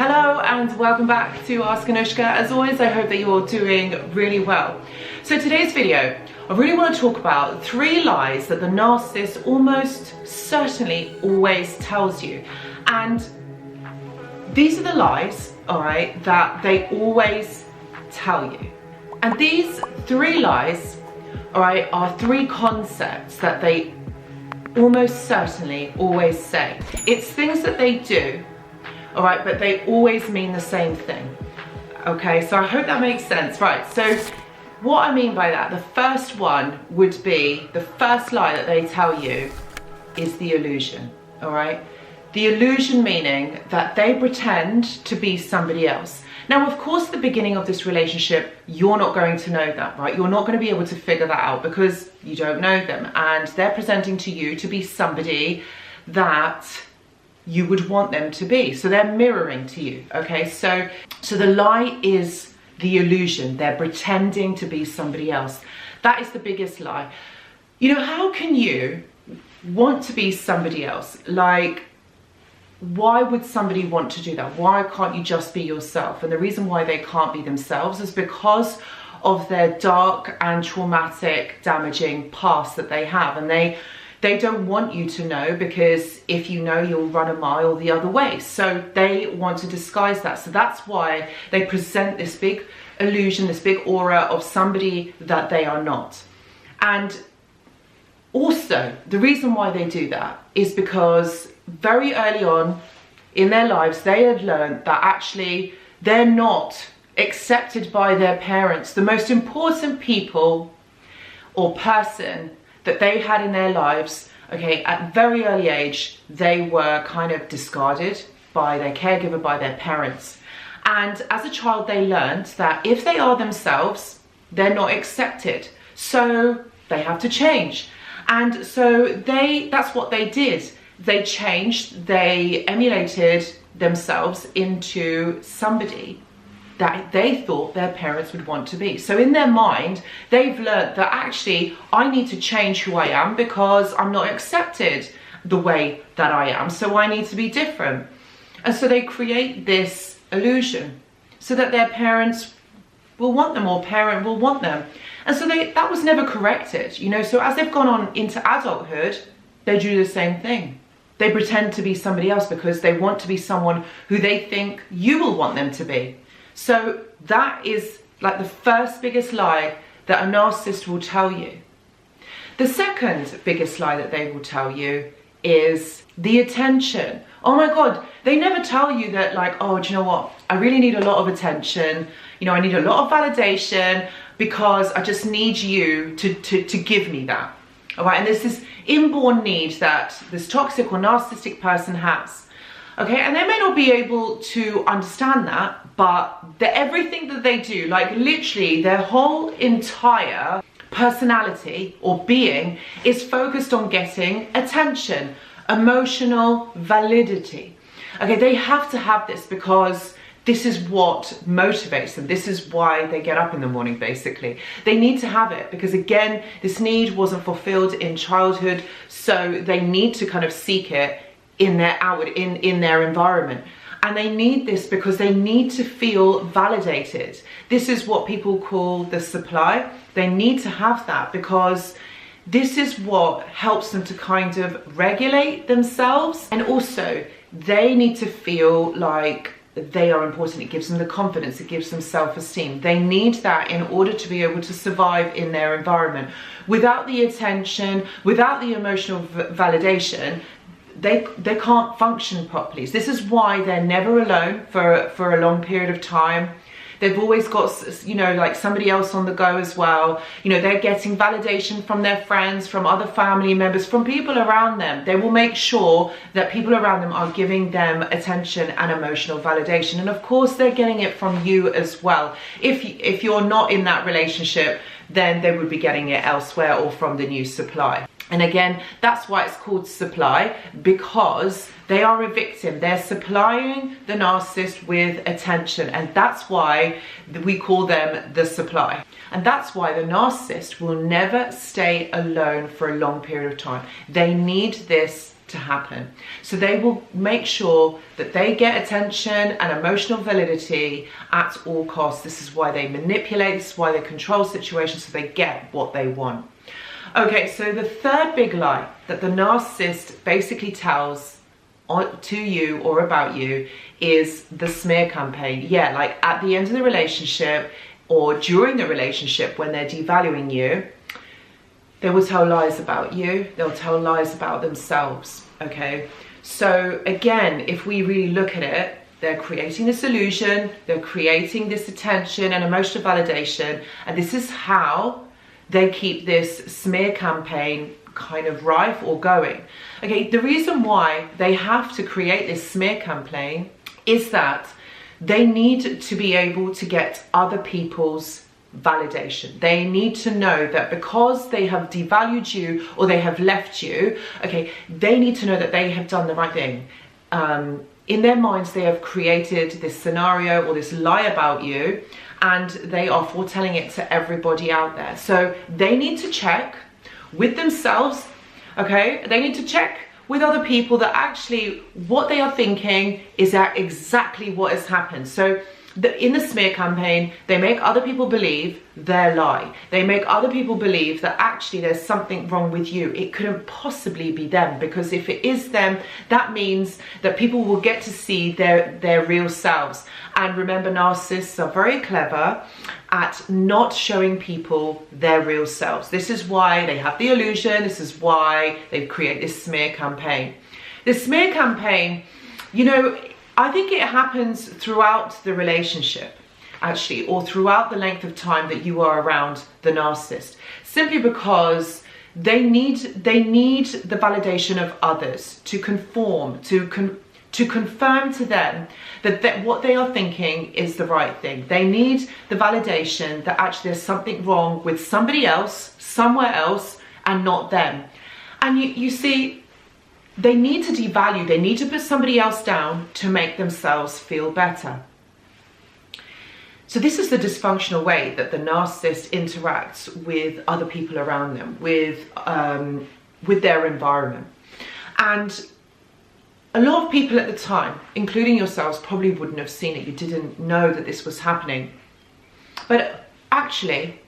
Hello and welcome back to Ask Anoushka. As always, I hope that you're doing really well. So today's video, I really want to talk about 3 lies that the narcissist almost certainly always tells you. And these are the lies, all right, that they always tell you. And these 3 lies, all right, are 3 concepts that they almost certainly always say. It's things that they do, all right, but they always mean the same thing. Okay, so I hope that makes sense. Right, so what I mean by that, the first one would be, the first lie that they tell you is the illusion, all right? The illusion meaning that they pretend to be somebody else. Now, of course, at the beginning of this relationship, you're not going to know that, right? You're not going to be able to figure that out because you don't know them, and they're presenting to you to be somebody that you would want them to be. So they're mirroring to you, okay? So the lie is the illusion. They're pretending to be somebody else. That is the biggest lie. You know, how can you want to be somebody else? Like, why would somebody want to do that? Why can't you just be yourself? And the reason why they can't be themselves is because of their dark and traumatic, damaging past that they have. And they don't want you to know, because if you know, you'll run a mile the other way. So they want to disguise that. So that's why they present this big illusion, this big aura of somebody that they are not. And also, the reason why they do that is because very early on in their lives, they had learned that actually they're not accepted by their parents. The most important people or person that they had in their lives, okay, at very early age, they were kind of discarded by their caregiver, by their parents. And as a child, they learned that if they are themselves, they're not accepted. So they have to change. And so that's what they did. They changed, they emulated themselves into somebody that they thought their parents would want to be. So in their mind, they've learned that actually, I need to change who I am because I'm not accepted the way that I am. So I need to be different. And so they create this illusion so that their parents will want them, or parent will want them. And so that was never corrected, you know. So as they've gone on into adulthood, they do the same thing. They pretend to be somebody else because they want to be someone who they think you will want them to be. So that is like the first biggest lie that a narcissist will tell you. The second biggest lie that they will tell you is the attention. Oh my God, they never tell you that, like, oh, do you know what? I really need a lot of attention. You know, I need a lot of validation because I just need you to give me that. All right, and there's this inborn need that this toxic or narcissistic person has. Okay, and they may not be able to understand that, but everything that they do, like literally their whole entire personality or being is focused on getting attention, emotional validity. Okay, they have to have this because this is what motivates them. This is why they get up in the morning, basically. They need to have it because, again, this need wasn't fulfilled in childhood, so they need to kind of seek it in their environment. And they need this because they need to feel validated. This is what people call the supply. They need to have that because this is what helps them to kind of regulate themselves. And also, they need to feel like they are important. It gives them the confidence, it gives them self-esteem. They need that in order to be able to survive in their environment. Without the attention, without the emotional validation, they can't function properly. This is why they're never alone for a long period of time. They've always got, you know, like somebody else on the go as well. You know, they're getting validation from their friends, from other family members, from people around them. They will make sure that people around them are giving them attention and emotional validation. And of course, they're getting it from you as well. If you're not in that relationship, then they would be getting it elsewhere or from the new supply. And again, that's why it's called supply, because they are a victim. They're supplying the narcissist with attention, and that's why we call them the supply. And that's why the narcissist will never stay alone for a long period of time. They need this to happen. So they will make sure that they get attention and emotional validity at all costs. This is why they manipulate, this is why they control situations, so they get what they want. Okay, so the third big lie that the narcissist basically tells to you or about you is the smear campaign. Yeah, like at the end of the relationship or during the relationship when they're devaluing you, they will tell lies about you. They'll tell lies about themselves, okay? So again, if we really look at it, they're creating this illusion, they're creating this attention and emotional validation, and this is how they keep this smear campaign kind of rife or going. Okay, the reason why they have to create this smear campaign is that they need to be able to get other people's validation. They need to know that because they have devalued you or they have left you, okay, they need to know that they have done the right thing. In their minds, they have created this scenario or this lie about you, and they are foretelling it to everybody out there. So they need to check with themselves, okay? They need to check with other people that actually what they are thinking is that exactly what has happened. So in the smear campaign, they make other people believe their lie. They make other people believe that actually there's something wrong with you. It couldn't possibly be them, because if it is them, that means that people will get to see their real selves. And remember, narcissists are very clever at not showing people their real selves. This is why they have the illusion. This is why they've created this smear campaign. This smear campaign, you know, I think it happens throughout the relationship, actually, or throughout the length of time that you are around the narcissist, simply because they need the validation of others to conform, to confirm to them that what they are thinking is the right thing. They need the validation that actually there's something wrong with somebody else, somewhere else, and not them. And you see, they need to devalue, they need to put somebody else down to make themselves feel better. So this is the dysfunctional way that the narcissist interacts with other people around them, with their environment. And a lot of people at the time, including yourselves, probably wouldn't have seen it. You didn't know that this was happening. But actually,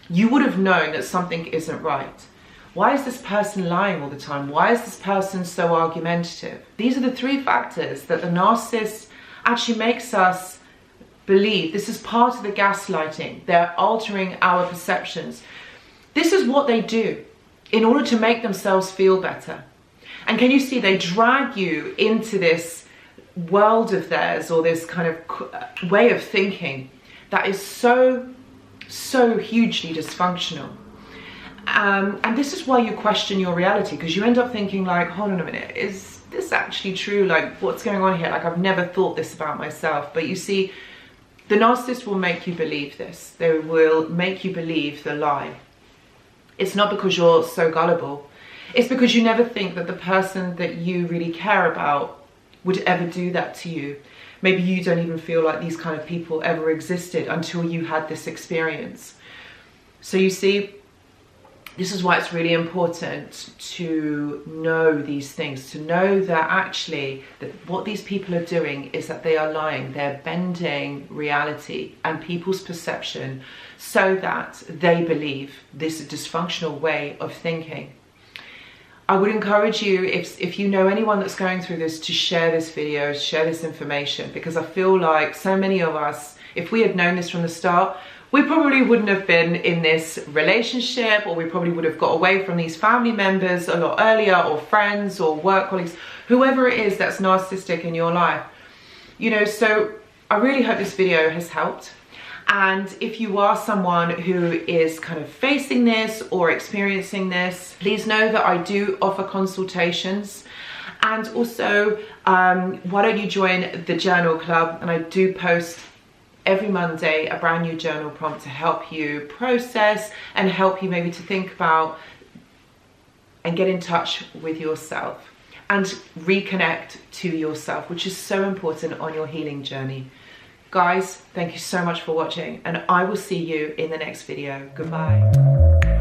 you would have known that something isn't right. Why is this person lying all the time? Why is this person so argumentative? These are the three factors that the narcissist actually makes us believe. This is part of the gaslighting. They're altering our perceptions. This is what they do in order to make themselves feel better. And can you see, they drag you into this world of theirs, or this kind of way of thinking that is so hugely dysfunctional. And this is why you question your reality, because you end up thinking like, hold on a minute, is this actually true? Like, what's going on here? Like, I've never thought this about myself. But you see, the narcissist will make you believe this. They will make you believe the lie. It's not because you're so gullible. It's because you never think that the person that you really care about would ever do that to you. Maybe you don't even feel like these kind of people ever existed until you had this experience. So you see, this is why it's really important to know these things, to know that actually that what these people are doing is that they are lying. They're bending reality and people's perception so that they believe this dysfunctional way of thinking. I would encourage you, if you know anyone that's going through this, to share this video, share this information, because I feel like so many of us, if we had known this from the start, we probably wouldn't have been in this relationship, or we probably would have got away from these family members a lot earlier, or friends or work colleagues, whoever it is that's narcissistic in your life. You know, so I really hope this video has helped. And if you are someone who is kind of facing this or experiencing this, please know that I do offer consultations. And also, why don't you join the journal club? And I do post every Monday a brand new journal prompt to help you process and help you maybe to think about and get in touch with yourself and reconnect to yourself, which is so important on your healing journey. Guys, thank you so much for watching, and I will see you in the next video. Goodbye.